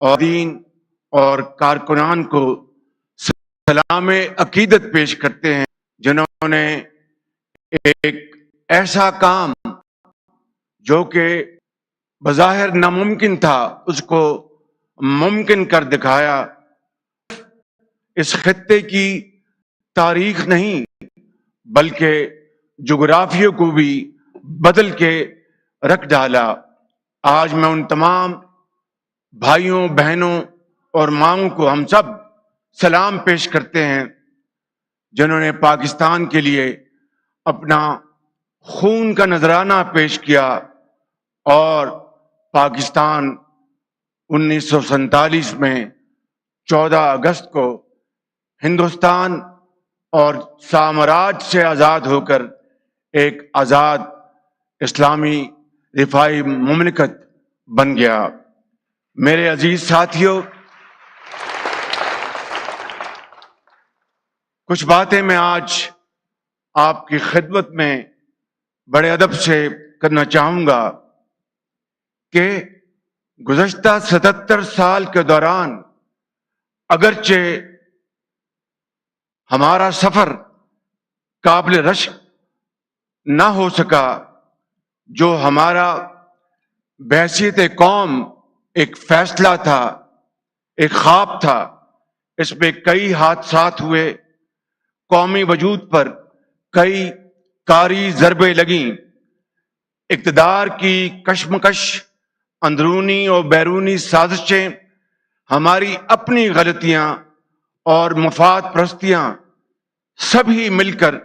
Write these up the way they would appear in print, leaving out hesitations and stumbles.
اور دین اور کارکنان کو سلام عقیدت پیش کرتے ہیں، جنہوں نے ایک ایسا کام جو کہ بظاہر ناممکن تھا اس کو ممکن کر دکھایا۔ اس خطے کی تاریخ نہیں بلکہ جغرافیہ کو بھی بدل کے رکھ ڈالا۔ آج میں ان تمام بھائیوں، بہنوں اور ماؤں کو ہم سب سلام پیش کرتے ہیں جنہوں نے پاکستان کے لیے اپنا خون کا نذرانہ پیش کیا اور پاکستان 1947 میں 14 اگست کو ہندوستان اور سامراج سے آزاد ہو کر ایک آزاد اسلامی رفاعی مملکت بن گیا۔ میرے عزیز ساتھیوں، کچھ باتیں میں آج آپ کی خدمت میں بڑے ادب سے کرنا چاہوں گا کہ گزشتہ 77 سال کے دوران اگرچہ ہمارا سفر قابل رشک نہ ہو سکا، جو ہمارا بحیثیت قوم ایک فیصلہ تھا، ایک خواب تھا، اس میں کئی حادثات ہوئے، قومی وجود پر کئی کاری ضربیں لگیں، اقتدار کی کشمکش، اندرونی اور بیرونی سازشیں، ہماری اپنی غلطیاں اور مفاد پرستیاں سبھی مل کر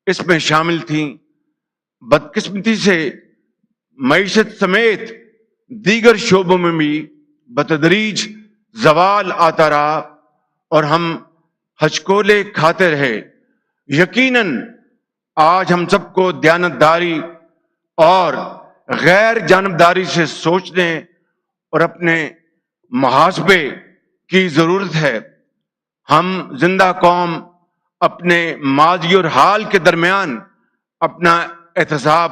اس میں شامل تھیں۔ بدقسمتی سے معیشت سمیت دیگر شعبوں میں بھی بتدریج زوال آتا رہا اور ہم ہچکولے کھاتے رہے۔ یقیناً آج ہم سب کو دیانتداری اور غیر جانبداری سے سوچنے اور اپنے محاسبے کی ضرورت ہے۔ ہم زندہ قوم اپنے ماضی اور حال کے درمیان اپنا احتساب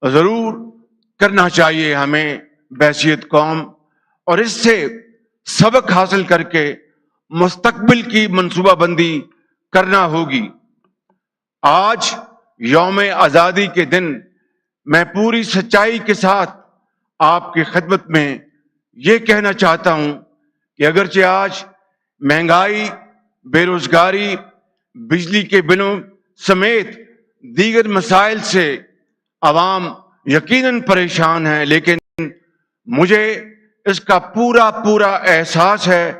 ضرور کرنا چاہیے ہمیں بحیثیت قوم، اور اس سے سبق حاصل کر کے مستقبل کی منصوبہ بندی کرنا ہوگی۔ آج یوم آزادی کے دن میں پوری سچائی کے ساتھ آپ کی خدمت میں یہ کہنا چاہتا ہوں کہ اگرچہ آج مہنگائی، بے روزگاری، بجلی کے بلوں سمیت دیگر مسائل سے عوام یقیناً پریشان ہیں، لیکن مجھے اس کا پورا احساس ہے۔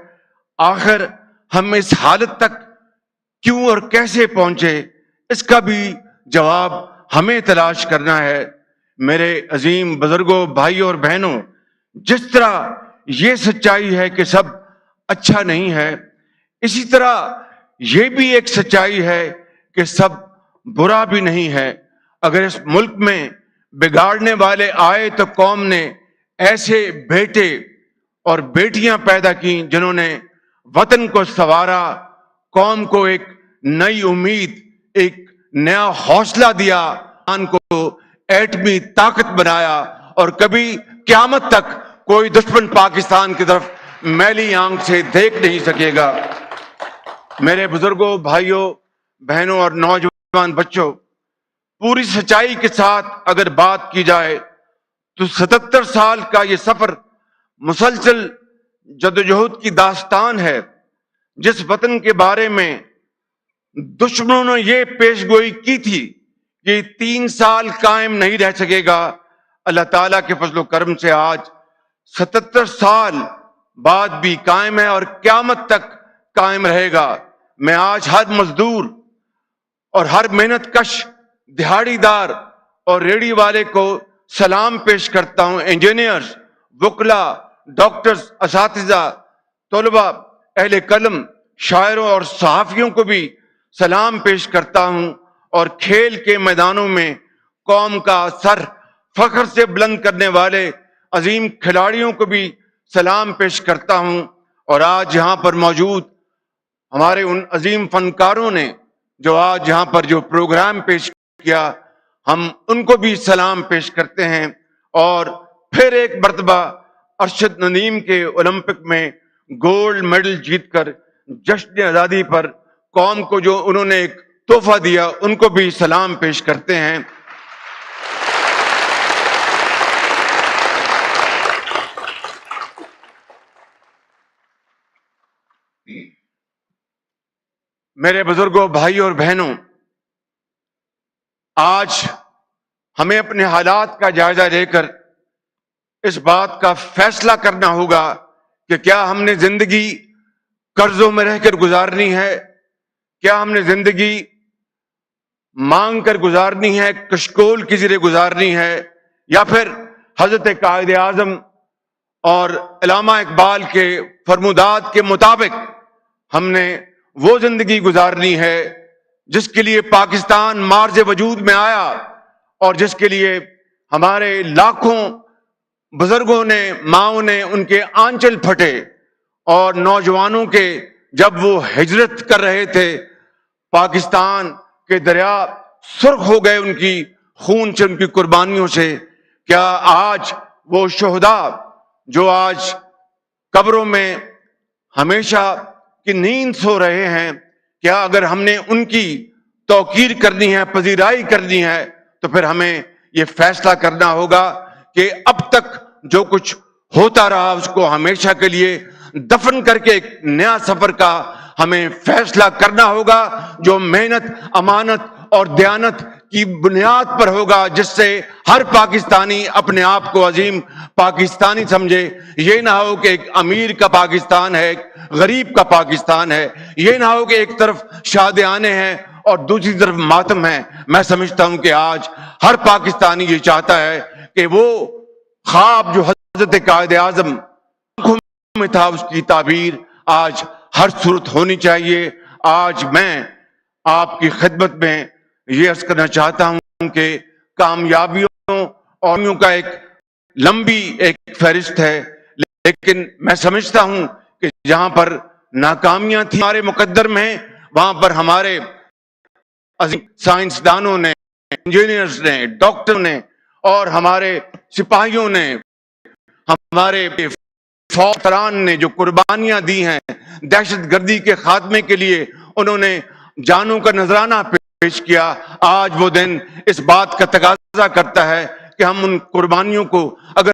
آخر ہم اس حالت تک کیوں اور کیسے پہنچے، اس کا بھی جواب ہمیں تلاش کرنا ہے۔ میرے عظیم بزرگوں، بھائیوں اور بہنوں، جس طرح یہ سچائی ہے کہ سب اچھا نہیں ہے، اسی طرح یہ بھی ایک سچائی ہے کہ سب برا بھی نہیں ہے۔ اگر اس ملک میں بگاڑنے والے آئے تو قوم نے ایسے بیٹے اور بیٹیاں پیدا کی جنہوں نے وطن کو سنوارا، قوم کو ایک نئی امید، ایک نیا حوصلہ دیا، ان کو ایٹمی طاقت بنایا، اور کبھی قیامت تک کوئی دشمن پاکستان کی طرف میلی آنکھ سے دیکھ نہیں سکے گا۔ میرے بزرگوں، بھائیوں، بہنوں اور نوجوان بچوں، پوری سچائی کے ساتھ اگر بات کی جائے تو 77 سال کا یہ سفر مسلسل جدوجہد کی داستان ہے۔ جس وطن کے بارے میں دشمنوں نے یہ پیش گوئی کی تھی کہ 3 سال قائم نہیں رہ سکے گا، اللہ تعالیٰ کے فضل و کرم سے آج 77 سال بعد بھی قائم ہے اور قیامت تک قائم رہے گا۔ میں آج ہر مزدور اور ہر محنت کش دہاڑی دار اور ریڑھی والے کو سلام پیش کرتا ہوں، انجینئرز، وکلاء، ڈاکٹرز، اساتذہ، طلباء، اہل قلم، شاعروں اور صحافیوں کو بھی سلام پیش کرتا ہوں، اور کھیل کے میدانوں میں قوم کا سر فخر سے بلند کرنے والے عظیم کھلاڑیوں کو بھی سلام پیش کرتا ہوں، اور آج یہاں پر موجود ہمارے ان عظیم فنکاروں نے جو آج یہاں پر جو پروگرام پیش کیا، ہم ان کو بھی سلام پیش کرتے ہیں، اور پھر ایک مرتبہ ارشد ندیم کے اولمپک میں گولڈ میڈل جیت کر جشن آزادی پر قوم کو جو انہوں نے ایک تحفہ دیا، ان کو بھی سلام پیش کرتے ہیں۔ میرے بزرگوں، بھائیوں اور بہنوں، آج ہمیں اپنے حالات کا جائزہ لے کر اس بات کا فیصلہ کرنا ہوگا کہ کیا ہم نے زندگی قرضوں میں رہ کر گزارنی ہے، کیا ہم نے زندگی مانگ کر گزارنی ہے، کشکول کی زیر گزارنی ہے، یا پھر حضرت قائد اعظم اور علامہ اقبال کے فرمودات کے مطابق ہم نے وہ زندگی گزارنی ہے جس کے لیے پاکستان مارز وجود میں آیا اور جس کے لیے ہمارے لاکھوں بزرگوں نے، ماؤں نے ان کے آنچل پھٹے، اور نوجوانوں کے جب وہ ہجرت کر رہے تھے پاکستان کے دریا سرخ ہو گئے ان کی خون سے، ان کی قربانیوں سے۔ کیا آج وہ شہداء جو آج قبروں میں ہمیشہ کی نیند سو رہے ہیں، کیا اگر ہم نے ان کی توقیر کرنی ہے، پذیرائی کرنی ہے، تو پھر ہمیں یہ فیصلہ کرنا ہوگا کہ اب تک جو کچھ ہوتا رہا اس کو ہمیشہ کے لیے دفن کر کے ایک نیا سفر کا ہمیں فیصلہ کرنا ہوگا، جو محنت، امانت اور دیانت کی بنیاد پر ہوگا، جس سے ہر پاکستانی اپنے آپ کو عظیم پاکستانی سمجھے۔ یہ نہ ہو کہ ایک امیر کا پاکستان ہے، ایک غریب کا پاکستان ہے، یہ نہ ہو کہ ایک طرف شادیانے ہیں اور دوسری طرف ماتم ہے۔ میں سمجھتا ہوں کہ آج ہر پاکستانی یہ چاہتا ہے کہ وہ خواب جو حضرت قائد اعظم میں تھا اس کی تعبیر آج ہر صورت ہونی چاہیے۔ آج میں آپ کی خدمت میں یہ عرض کرنا چاہتا ہوں کہ کامیابیوں اور کا ایک لمبی ایک فہرست ہے، لیکن میں سمجھتا ہوں کہ جہاں پر ناکامیاں تھیں ہمارے مقدر میں، وہاں پر ہمارے عظیم سائنسدانوں نے، انجینئرز نے، ڈاکٹروں نے اور ہمارے سپاہیوں نے، ہمارے فوجیان نے جو قربانیاں دی ہیں دہشت گردی کے خاتمے کے لیے، انہوں نے جانوں کا نذرانہ پیش کیا۔ آج وہ دن اس بات کا تقاضا کرتا ہے کہ ہم ان قربانیوں کو اگر